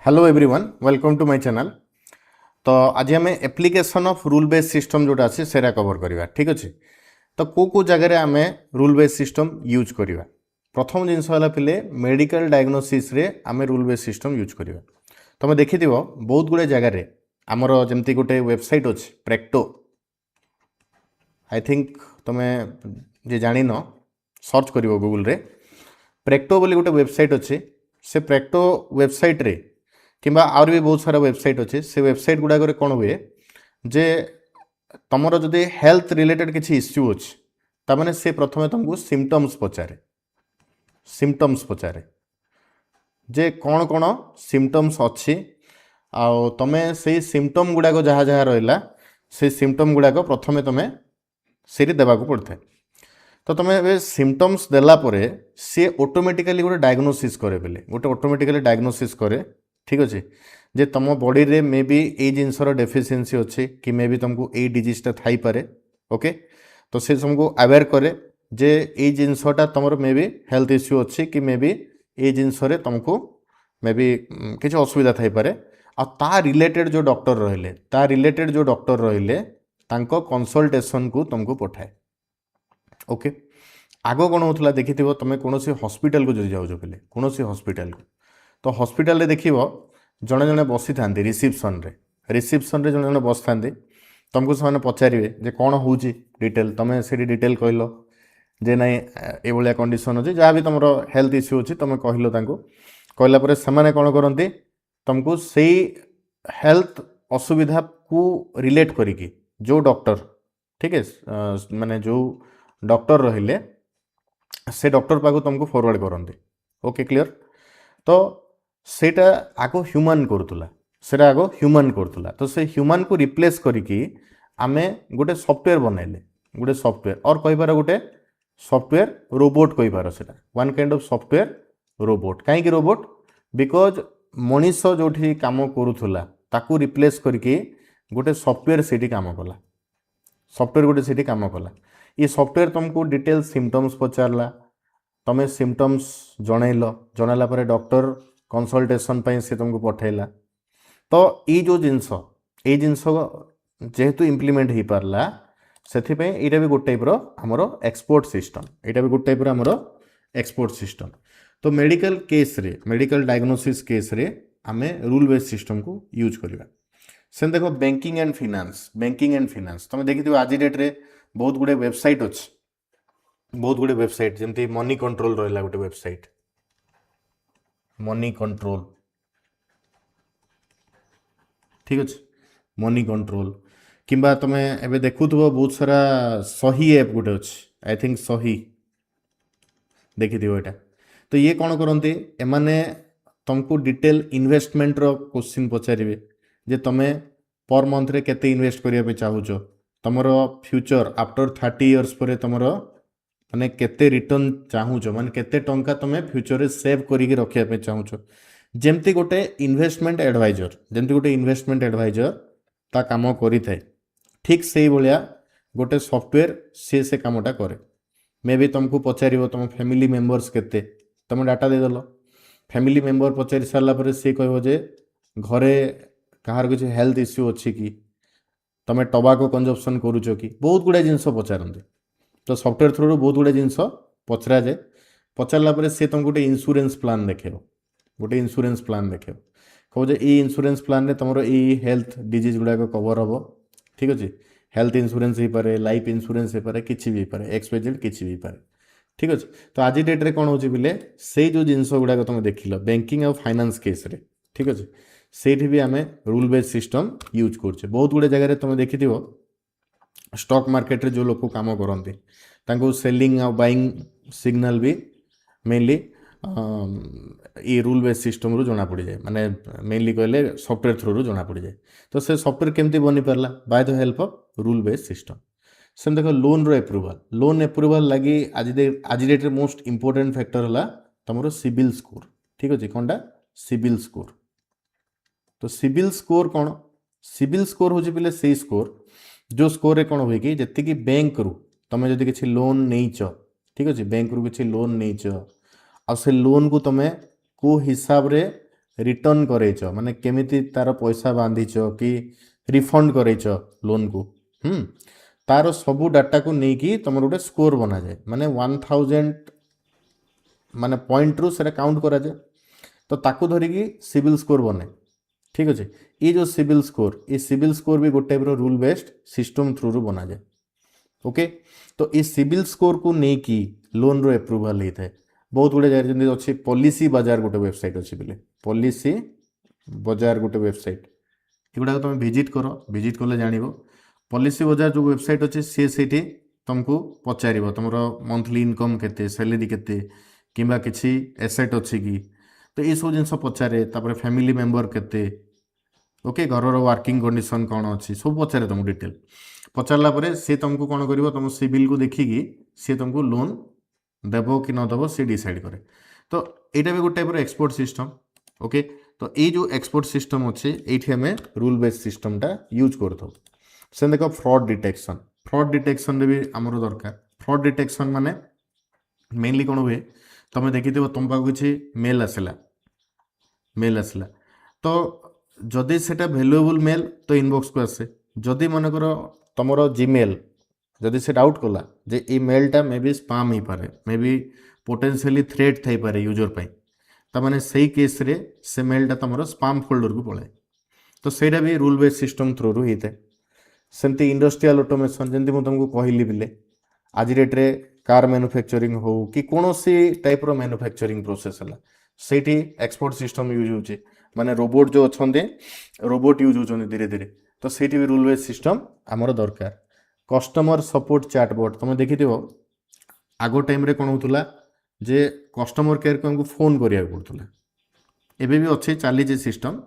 Hello everyone welcome to my channel. तो आज आम application of rule based system जोटा अच्छे से कवर करवा ठीक अच्छे। तो को जगह आम रूल बेस्ड सिस्टम यूज करवा प्रथम जिनस पे मेडिकल डायग्नोसिस रे आम रूल बेस्ड सिस्टम यूज करवा। तुम देखि बहुत गुड़े जगार आमर जमती गोटे वेबसाइट अच्छे प्रेक्टो आई थिंक तुम्हें जे जान सर्च कर गूगल रे प्रेक्टो बोली गोटे वेबसाइट अच्छे से प्रेक्टो वेबसाइट रे किंबा आउर भी बहुत सारा वेबसाइट अच्छे से वेबसाइट गुड़ाक कौन हुए जे तुमर जदि हेल्थ रिलेटेड किसी इश्यू अच्छे ताने से प्रथम तुमको सिम्पटम्स पचारे जे कौन कौन सिम्पटम्स अच्छी आउ तुम से सिम्पटम गुड़ाक जहाँ जहाँ रहा से सिम्पटम गुड़ाक प्रथम तुम से देवाक पड़ता है। तो तुम ए सिम्पटम्स देलापर सी ऑटोमेटिकली गोटे डायग्नोसिस करे बेले गोटे ऑटोमेटिकली डायग्नोसिस करे ठीक अच्छे जे तुम बॉडी रे मे बी ए जिनसर डेफिशिएंसी अच्छे कि मे बी तुमको ए डिजीजटा थाई पारे ओके। तो से तुमको अवेयर करे जे ए जिनसटा तुम मे बी हेल्थ इश्यू अच्छे कि मे बी ए जिनसरे तुमको मे बी किसी असुविधा थाई पारे आ ता रिलेटेड जो डॉक्टर रहिले तांको कंसल्टेशन को तुमको पठाए ओके। आग कौन होता देखी तुम कौन हॉस्पिटल को जो जाऊँ पे कौन हॉस्पिटल को तो हॉस्पिटल देख जड़े जड़े बसी था रिसेप्शन रे जड़े जड़े बस था तुमको से पचारे जे कौन हो डिटेल तुम से डिटेल कहल जे ना ये कंडीशन अच्छे जहाँ भी तुम हेल्थ इश्यू अच्छे तुम कहल कहलापर से कौन करती तुमको से हेल्थ असुविधा को रिलेट करी जो डॉक्टर ठीक है माने जो डॉक्टर रहिले से डॉक्टर पाक तुमको फॉरवर्ड करते ओके क्लियर। तो सेटा आगो ह्यूमन करूला सेटा आगो ह्यूमन करूला तो से ह्यूमन को रिप्लेस करिकी आमे गोटे सॉफ्टवेयर बनैले गोटे सॉफ्टवेयर और कहीपर गोटे सॉफ्टवेयर रोबोट कहीपर से one kind of software robot कहीं रोबोट बिकॉज मनीष जो काम करूला ताकू रिप्लेस करके गोटे सॉफ्टवेयर से काम कला सॉफ्टवेयर गोटे से काम कला ये सॉफ्टवेयर तुमको डिटेल सिम्पटम्स पचारला तुम्हें सिम्पटम्स जनइला पर डॉक्टर कंसल्टेशन से तुमको पठेला। तो ये जो जिनस जेहेतु इम्प्लीमेंट हो पारला से यहाँ भी गोटे टाइप आमर एक्सपोर्ट सिस्टम यहाँ भी गोटे टाइप आमर एक्सपोर्ट सिस्टम। तो मेडिकल केस रे मेडिकल डायग्नोसिस केस रे आमे रूल बेस्ड सिस्टम को यूज करवा। से देख बैंकिंग एंड फाइनेंस तुम देखिए आज डेट रे बहुत गुड़े वेबसाइट अच्छे बहुत गुड़े वेबसाइट जमती मनी कंट्रोल रहा गोटे वेबसाइट मनी कंट्रोल ठीक अच्छे मनी कंट्रोल किंबा तुम एबे देखु बहुत सारा सही ऐप गोटे अच्छे आई थिंक सही देखी यहाँ। तो ये कौन करते एमाने तुमको डिटेल इन्वेस्टमेंट रो क्वेश्चन पचारे जे तुम्हें पर मंथ रे केते इन्वेस्ट करने चाहूच तुमर फ्यूचर आफ्टर 30 इयर्स पर तुमर माने केते रिटर्न चाहूच माने केते टंका तुम फ्यूचर रे सेव करिके रखिया चाहूच जेमती गोटे इन्वेस्टमेंट एडवाइजर ता काम करि थाए ठीक से भाया गोटे सॉफ्टवेयर से कामटा करे मे बी तुमको पचार तुम फैमिली मेंबर्स केते तुम डाटा देदेल फैमिली मेंबर पचारि सारापर सी कह घरे कहार किसी हेल्थ इश्यू अच्छी कि तुम टबाको कंजप्शन करुच कि बहुत गुड़ा जिनस पचारती। तो सॉफ्टवेयर थ्रू बहुत गुड़ा जिनस पचरा जाए पचारापर सी तुमको गोटे इंश्योरेंस प्लान देखेब गोटे इंश्योरेंस प्लान देखेब कह ये इंश्योरेंस प्लान रे तुम ये हेल्थ डिजीज गुड़ाक कवर हम ठीक अच्छे हेल्थ इंश्योरेंस हो पारे लाइफ इंश्योरेंस हो पारे किसी भी पारे एक्सपेजेड किसी भी पारे ठीक अच्छे। तो आज डेट रे कौन हो से जो जिनस गुड़ाक तुम देख बैंकिंग और फाइनेंस केस रे ठीक अच्छे से भी आम रूल बेस्ड सिस्टम यूज कर बहुत गुड़े जगह तुम देखि स्टॉक मार्केट रे जो लोग काम करते सेलिंग आ बाइंग सिग्नल भी मेनली ये रूल बेस्ड सिस्टम रू जना पड़ जाए माने मेनली कहले सॉफ्टवेयर थ्रू जना पड़ जाए। तो से सॉफ्टवेयर केमती बनी पारला by the help of rule based system. से देख लोन एप्रूवाल लगी आज डेट रे मोस्ट इंपोर्टेंट फैक्टर है तुम सिबिल स्कोर ठीक अच्छे कौनटा सिबिल स्कोर। तो सिबिल स्कोर कौन सिबिल स्कोर हूँ पे से स्कोर जो स्कोर रे कौन हुए कि जी बैंक रु तुम जब किसी लोन नहींच ठीक अच्छे बैंक रु किसी लोन नहींच आ से लोन को तुम को हिसाब रे रिटर्न करैछ माने केमिति तार पैसा बांधिछ कि रिफंड करैछ लोन को तार सबू डाटा को नेकी तुम गोटे स्कोर बना जाए माने 1000 माने पॉइंट रु से काउंट करा जाए तो ताकू धरिकी सिविल स्कोर बने ठीक अच्छे ये जो सिविल स्कोर भी गोटे type rule based system through बना जाए ओके तो ये सिविल स्कोर को नेकी लोन रो एप्रूवाल होता है बहुत गुड़े जगह जमी अच्छे पॉलिसी बाजार गोटे वेबसाइट अच्छे बोले पॉलिसी बाजार गोटे वेबसाइट एगुड़ा तुम विजिट कर विजिट कले जान पॉलिसी बाजार जो वेबसाइट अच्छे सी से तुमको पचार तुम मंथली इनकम केते सैलरी केते किंबा किसी एसेट अच्छी कि तो ये सब जिन पचारे फैमिली मेंबर केते ओके घर वर्किंग कंडीशन कौन अच्छी सब पचारे तुमको डिटेल पचारा सी तुमको कौन कर तुम सिविल को देखिकी सी तुमको लोन देव कि न देव सी डिसाइड करे तो यहाँ भी गोटे टाइप एक्सपोर्ट सिस्टम ओके तो ये जो एक्सपोर्ट सिस्टम अच्छे ये आम रूल बेस्ड सिस्टमटा यूज कर से देख फ्रॉड डिटेक्शन भी आमर दरकार फ्रॉड डिटेक्शन माने मेनली कौन हुए तुम देखी तुम पाक किसी मेल आसला तो जदि सेटा वैल्यूएबल मेल तो इनबॉक्स को आसे जदि मनकर तुम जीमेल जदि से डाउट कला जे ये मेलटा मे बी स्पाम हो पारे मे बी पोटेंशियली थ्रेट थी पारे यूजर पाई तमाने सही केस रे से मेलटा तुम स्पाम फोल्डर को पलाए तो सेटा भी रूल बेस्ड सिस्टम थ्रू होता है सेमती इंडस्ट्रियल ऑटोमेशन जमी मुझे तुमको कहली बिले आज डेट रे कार मैन्युफैक्चरिंग हो कि कौन सी टाइप रो मैन्युफैक्चरिंग प्रोसेस है सेठी एक्सपोर्ट सिस्टम यूज होचे माने रोबोट जो अच्छे रोबोट यूज होचोनी धीरे धीरे तो सेठी भी रूल बेस्ड सिस्टम आमर दरकार कस्टमर सपोर्ट चैटबॉट तुम देखी आगो टाइम रे कौन होता जे कस्टमर केयर को हमको फोन करिया पड़ता एबे भी अच्छे चली सिस्टम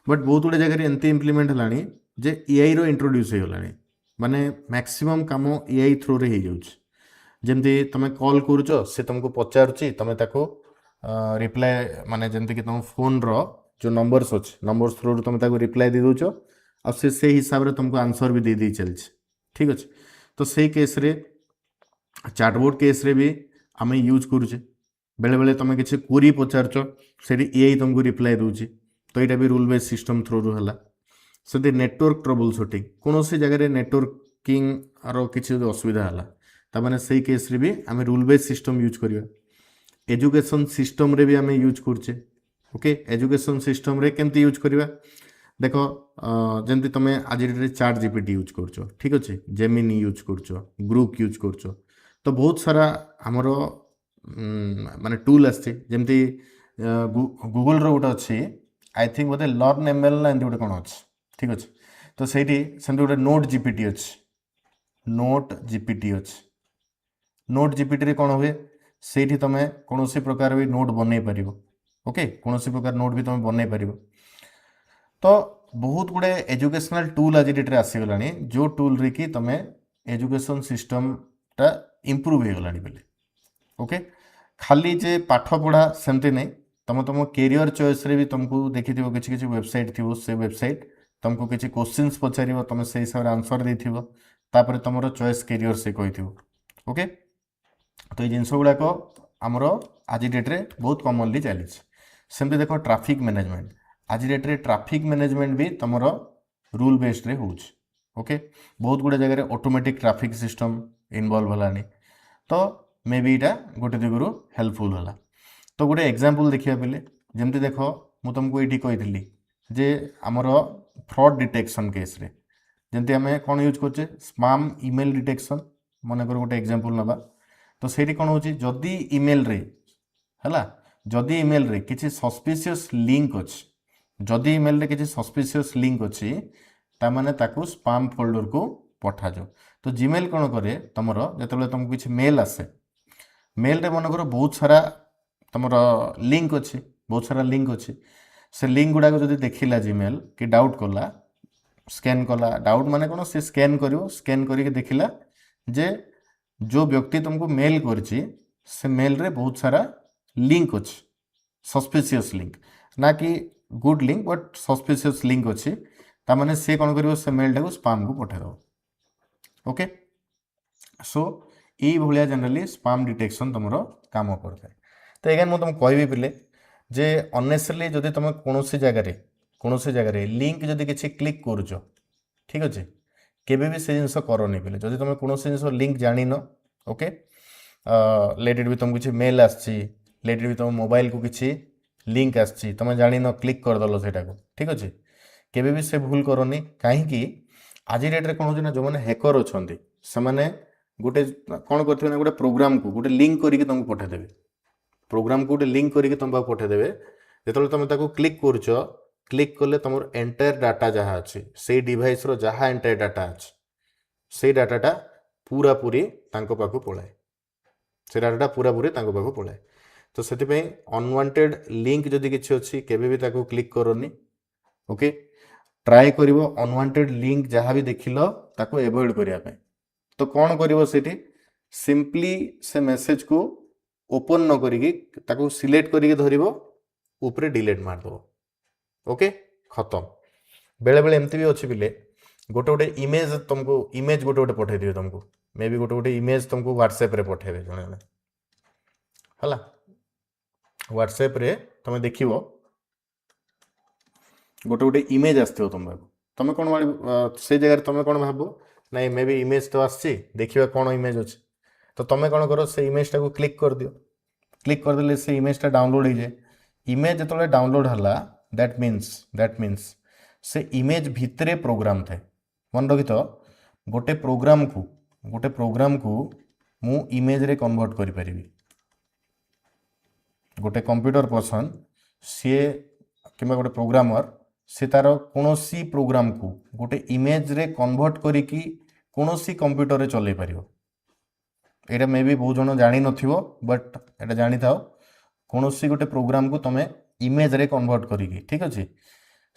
बट बहुत गुड़े जगह एमती इम्प्लीमेंट है जे एआई रो इंट्रोड्यूस हो गलानी माने मैक्सिमम काम एआई थ्रू रे हो जाउछ जमती तुम कॉल करुच से तुमको पचारुची तुम ताको रिप्लाय माने जमती कि तुम फोन रो जो नंबर्स अच्छे नंबर्स थ्रू तुम ताको रिप्लाय दे दउछ आ से हिसाब रे तुमको आंसर भी दे चलछ ठीक अच्छे तो से केस रे चैटबॉट केस रे भी आम यूज करुचे बेले बेले तुम किसी क्वेरी पचारच से एआई तुमको रिप्लाय दूची तो यहाँ भी रूल बेस्ड सिस्टम थ्रू है से नेटवर्क ट्रबल शूटिंग कौन सी जगह नेटवर्किंग आर किसी असुविधा है ताने से केस रे भी आम रूल बेस्ड सिस्टम यूज करवा एजुकेशन सिस्टम रे भी आम यूज करुचे ओके एजुकेशन सिस्टम रे केमती यूज करवा देख जमती तुम आज चैट जीपीटी यूज कर ठीक अच्छे जेमिनी यूज कर ग्रुप यूज कर तो बहुत सारा आमर माने टूल आमती गूगल रो गोटे अच्छी I think Bodhe learn ML ना एमती गोटे कौन अच्छे ठीक अच्छे तो सही सेमती गोटे नोट जीपीटी अच्छे नोट जीपीटी कौन हुए से तुम कौन सी प्रकार भी नोट बन पार ओके कौन सी प्रकार नोट भी तुम बन पार तो बहुत गुड़े एजुकेशनल टूल आज डेट आसीगला जो टूल रे कि तुम एजुकेशन सिस्टम टा इम्प्रूव हो गलानी बोले ओके खाली जे पाठ पढ़ा सेमती नहीं तुम कैरियर चॉइस रे भी तुमको देखी किसी किसी वेबसाइट थी से वेबसाइट तुमको किसी क्वेश्चंस पचार तुम से हिसाब से आंसर देपर तुम चॉइस कैरियर से कही ओके तो ये जिनस गुड़ाक आमर आज डेट रे बहुत कॉमनली चली सेमती देख ट्रैफिक मैनेजमेंट आज डेट रे ट्रैफिक मैनेजमेंट भी तुम रूल बेस्ड रे होउछ ओके बहुत गुड़े जगह ऑटोमेटिक ट्रैफिक सिस्टम इनवॉल्व हलानी तो मे बी इटा गोटे दिगरू हेल्पफुल है तो गोटे एग्जांपल देखिया बेले जमती देख मु तुमको ये कही जे आमर फ्रॉड डिटेक्शन केस रे जमती आम कौन यूज करचे स्पैम ईमेल डिटेक्शन मन कर गोटे एग्जांपल नबा तो सेठी कौन होची जदी ईमेल रे हला जदी ईमेल रे किसी सस्पिशियस लिंक अछि जदी ईमेल रे किसी सस्पिशियस लिंक अछि ता माने ताकू स्पैम फोल्डर को पठा जाओ तो जीमेल कौन करे तुमर जतबेले तुमको किसी मेल आसे मेल रे मन कर बहुत सारा तुमर लिंक अच्छी बहुत सारा लिंक अच्छी से लिंक गुड़ाक जब देखला जीमेल कि डाउट कला स्कैन कला डाउट माने कौन से स्कैन करिवो स्कैन करके देखला जे जो व्यक्ति तुमको मेल करछि से मेल रे बहुत सारा लिंक अच्छी सस्पिशियस लिंक ना कि good link but suspicious link अच्छी तामाने से कौन करिवो से मेल टाको स्पैम को पठा दो ओके सो ये भाया जनरली स्पैम डिटेक्शन तुम काम करता है तो एगेन मुझे तुमको कहबी पिले जे अननेसेसरली जदि तुम कौन जगह लिंक जदि किसी क्लिक करुच ठीक अच्छे केबे भी से जिनस करनी बोले जदि तुम कौन जिनस लिंक जान ओके लेट भी तुम किसी मेल आट भी तुम मोबाइल को किसी लिंक आसी तुम जान क्लिक करदेल से ठीक अच्छे केबे भी से भूल करनी कहीं आज डेट्रे कौन हो जो मैंने हैकर अच्छा से मैंने गोटे कौन करते गोटे प्रोग्राम को गोटे लिंक करके तुमको पठेदेवे प्रोग्राम को गोटे लिंक करके तुम पठेदेवे जो तुम क्लिक करुच क्लिक कले तुम एंटायर डाटा जहाँ अच्छी से डिवाइस रो जहाँ एंटायर डाटा अच्छी से डाटाटा पूरा पूरी पाखु पलाए से डाटाटा पूरा पूरी पाखु पलाए तो से अनवांटेड लिंक जदि किसी अच्छी केबे भी ताको क्लिक करनी ओके ट्राए करिवो अनवांटेड लिंक जहाँ भी देखिल ताको एवॉइड करने तो कौन करिवो सेठी सिंपली से मेसेज को ओपन न करिकी ताको सिलेक्ट करके धरिवो ऊपर डिलीट मारदो ओके खत्म बेले बेले एमती भी अच्छी पिले गोटे गोटे इमेज तुमको इमेज गोटे गोटे पठे दिए तुमको मे भी गोटे गोटे इमेज तुमको व्हाट्सएप रे पठेबे जने जने हला व्हाट्सएप रे तुम देखिवो गोटे गोटे इमेज आसथिबो तुम कौन से जगह तुम कौन भाबो नहीं मे भी इमेज तो आसी देखिबा कौन इमेज अच्छे तो तुम कौन करो से इमेजटा को क्लिक कर दियो क्लिक करदेले से इमेजटा डाउनलोड हो जाए इमेज जो डाउनलोड हला दैट मीन्स से इमेज भितरे प्रोग्राम थाए मन रखी तो गोटे प्रोग्राम को मु इमेज रे कन्वर्ट करि परिबी गोटे कंप्यूटर पर्सन सी कि गोटे प्रोग्रामर से तार कौन प्रोग्राम को गोटे इमेज रे कन्वर्ट करिकी कौन कंप्यूटर रे चलै पारिबो एटा मे भी बहुत जन जानी नथिबो बट एटा जानी थाओ कौन गोटे प्रोग्राम को तुम इमेज रे कन्वर्ट करिकी ठीक अच्छे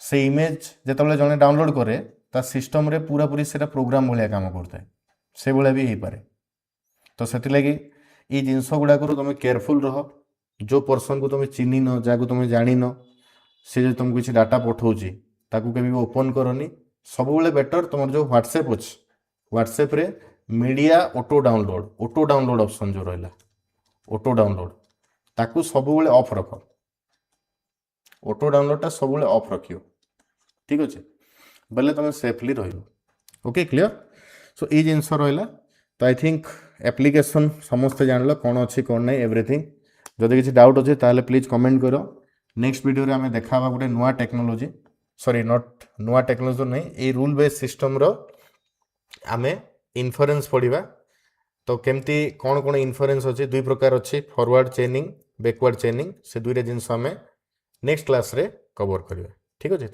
से इमेज जिते जने डाउनलोड करे ता सिस्टम रे पूरा पूरी से प्रोग्राम भाया काम करता है से भाया भी हो पारे तो से लगी ये जिनस गुड़ाक तुम केयरफुल रह जो पर्सन को तुम चिन्ह न जहाँ तुम जान सी जो तुमको किसी डाटा पठाऊँगी ताकू के ओपन करनी सब बेटर तुम जो व्हाट्सएप अच्छे व्हाट्सएप रे मीडिया ऑटो डाउनलोड ऑप्शन जो रहा ऑटो डाउनलोड ताकू सब ऑफ रख ऑटो डाउनलोडटा सब ऑफ रखियो ठीक अच्छे बेले तुम सेफली ओके क्लियर सो ये जिनस रहा तो आई थिंक एप्लिकेशन समस्ते जान कौन अच्छी कौन नहीं एवरीथिंग जदि किसी डाउट अच्छे ताहले प्लीज कमेंट करो नेक्स्ट वीडियो रे हमें देखा गोटे नुआ टेक्नोलोजी सॉरी नॉट नुआ टेक्नोलोजी नहीं ये रूल बेस्ड सिस्टम रो आमे इन्फरेन्स पढ़ा तो केमती कौन कौन इन्फरेन्स अच्छे दुई प्रकार अच्छी फॉरवर्ड चेनिंग बैकवर्ड चेनिंग से दुईटा जिनस आमे नेक्स्ट क्लास रे कवर करिया ठीक अच्छे।